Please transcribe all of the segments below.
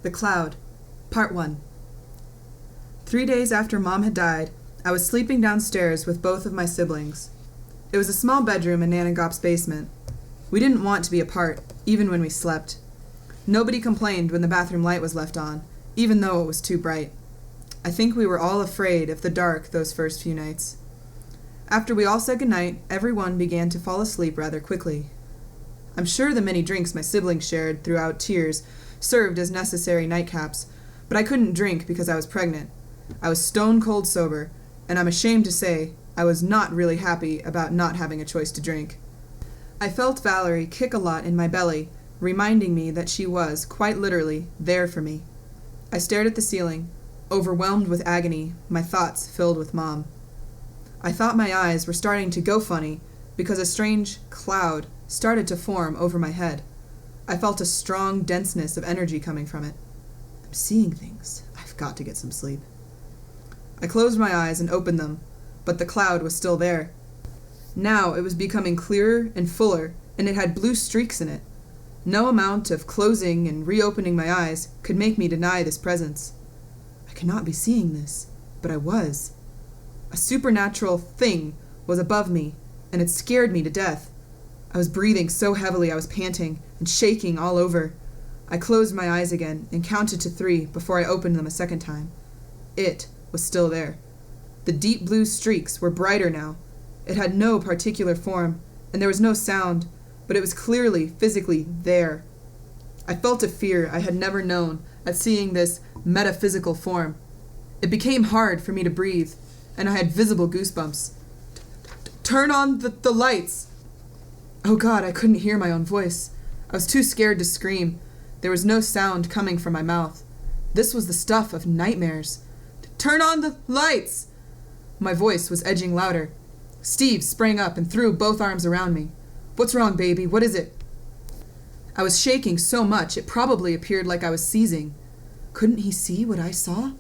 The Cloud, Part 1. 3 days after Mom had died, I was sleeping downstairs with both of my siblings. It was a small bedroom in Nan and Gop's basement. We didn't want to be apart, even when we slept. Nobody complained when the bathroom light was left on, even though it was too bright. I think we were all afraid of the dark those first few nights. After we all said goodnight, everyone began to fall asleep rather quickly. I'm sure the many drinks my siblings shared throughout tears served as necessary nightcaps, but I couldn't drink because I was pregnant. I was stone cold sober, and I'm ashamed to say I was not really happy about not having a choice to drink. I felt Valerie kick a lot in my belly, reminding me that she was, quite literally, there for me. I stared at the ceiling, overwhelmed with agony, my thoughts filled with Mom. I thought my eyes were starting to go funny because a strange cloud started to form over my head. I felt a strong denseness of energy coming from it. I'm seeing things. I've got to get some sleep. I closed my eyes and opened them, but the cloud was still there. Now it was becoming clearer and fuller, and it had blue streaks in it. No amount of closing and reopening my eyes could make me deny this presence. I could not be seeing this, but I was. A supernatural thing was above me, and it scared me to death. I was breathing so heavily I was panting and shaking all over. I closed my eyes again and counted to 3 before I opened them a second time. It was still there. The deep blue streaks were brighter now. It had no particular form, and there was no sound, but it was clearly, physically there. I felt a fear I had never known at seeing this metaphysical form. It became hard for me to breathe, and I had visible goosebumps. Turn on the lights! Oh God, I couldn't hear my own voice. I was too scared to scream. There was no sound coming from my mouth. This was the stuff of nightmares. Turn on the lights! My voice was edging louder. Steve sprang up and threw both arms around me. What's wrong, baby? What is it? I was shaking so much it probably appeared like I was seizing. Couldn't he see what I saw?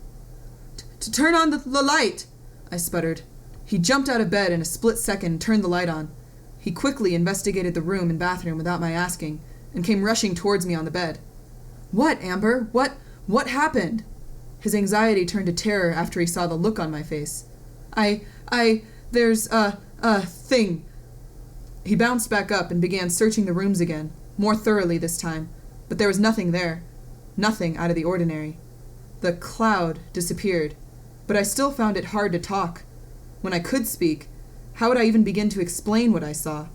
To turn on the light, I sputtered. He jumped out of bed in a split second and turned the light on. He quickly investigated the room and bathroom without my asking, and came rushing towards me on the bed. What, Amber? What happened? His anxiety turned to terror after he saw the look on my face. There's a thing. He bounced back up and began searching the rooms again, more thoroughly this time, but there was nothing there. Nothing out of the ordinary. The cloud disappeared, but I still found it hard to talk. When I could speak, how would I even begin to explain what I saw?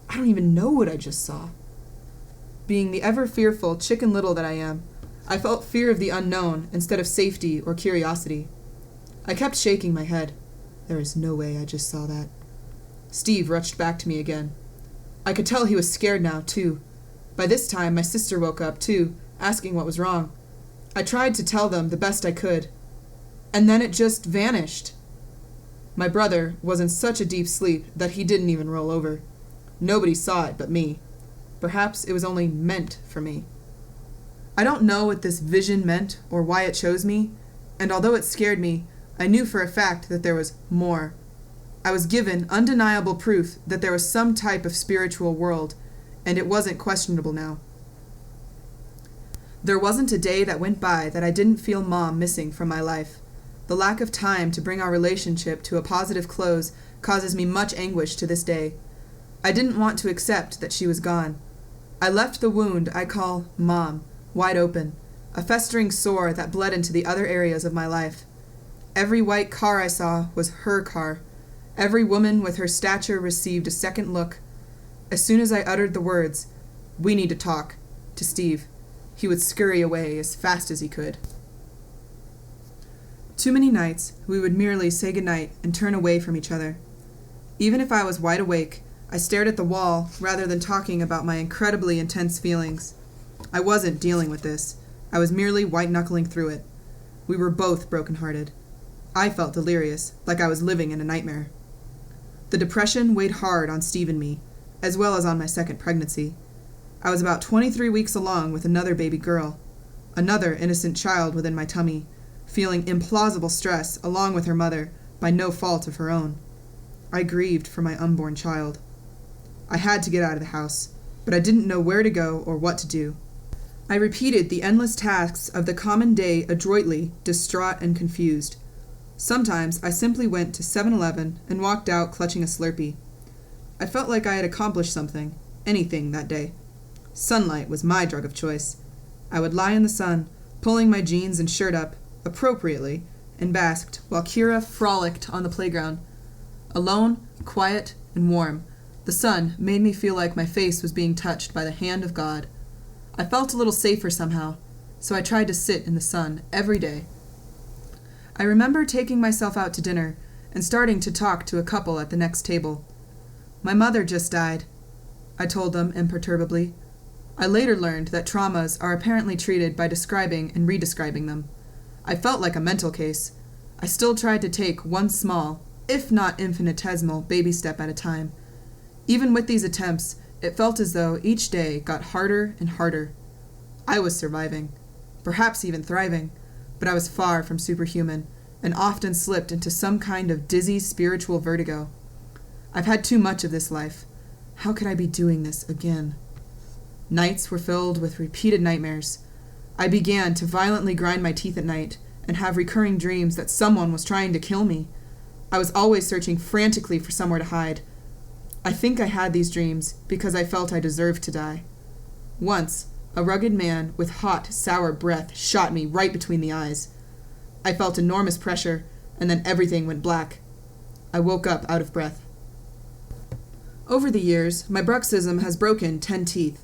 I don't even know what I just saw. Being the ever-fearful Chicken Little that I am, I felt fear of the unknown instead of safety or curiosity. I kept shaking my head. There is no way I just saw that. Steve rushed back to me again. I could tell he was scared now, too. By this time, my sister woke up, too, asking what was wrong. I tried to tell them the best I could. And then it just vanished. My brother was in such a deep sleep that he didn't even roll over. Nobody saw it but me. Perhaps it was only meant for me. I don't know what this vision meant or why it chose me, and although it scared me, I knew for a fact that there was more. I was given undeniable proof that there was some type of spiritual world, and it wasn't questionable now. There wasn't a day that went by that I didn't feel Mom missing from my life. The lack of time to bring our relationship to a positive close causes me much anguish to this day. I didn't want to accept that she was gone. I left the wound I call Mom wide open, a festering sore that bled into the other areas of my life. Every white car I saw was her car. Every woman with her stature received a second look. As soon as I uttered the words, "We need to talk," to Steve, he would scurry away as fast as he could. Too many nights, we would merely say goodnight and turn away from each other. Even if I was wide awake, I stared at the wall rather than talking about my incredibly intense feelings. I wasn't dealing with this. I was merely white-knuckling through it. We were both broken-hearted. I felt delirious, like I was living in a nightmare. The depression weighed hard on Steve and me, as well as on my second pregnancy. I was about 23 weeks along with another baby girl, another innocent child within my tummy, feeling implausible stress along with her mother by no fault of her own. I grieved for my unborn child. I had to get out of the house, but I didn't know where to go or what to do. I repeated the endless tasks of the common day adroitly, distraught and confused. Sometimes I simply went to 7-Eleven and walked out clutching a Slurpee. I felt like I had accomplished something, anything that day. Sunlight was my drug of choice. I would lie in the sun, pulling my jeans and shirt up, appropriately, and basked while Kyra frolicked on the playground. Alone, quiet, and warm, the sun made me feel like my face was being touched by the hand of God. I felt a little safer somehow, so I tried to sit in the sun every day. I remember taking myself out to dinner and starting to talk to a couple at the next table. My mother just died, I told them imperturbably. I later learned that traumas are apparently treated by describing and redescribing them. I felt like a mental case. I still tried to take one small, if not infinitesimal, baby step at a time. Even with these attempts, it felt as though each day got harder and harder. I was surviving, perhaps even thriving, but I was far from superhuman and often slipped into some kind of dizzy spiritual vertigo. I've had too much of this life. How could I be doing this again? Nights were filled with repeated nightmares. I began to violently grind my teeth at night and have recurring dreams that someone was trying to kill me. I was always searching frantically for somewhere to hide. I think I had these dreams because I felt I deserved to die. Once, a rugged man with hot, sour breath shot me right between the eyes. I felt enormous pressure, and then everything went black. I woke up out of breath. Over the years, my bruxism has broken 10 teeth.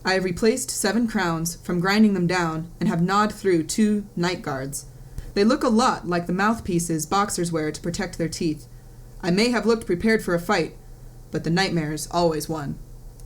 I have replaced 7 crowns from grinding them down and have gnawed through 2 night guards. They look a lot like the mouthpieces boxers wear to protect their teeth. I may have looked prepared for a fight, but the nightmares always won.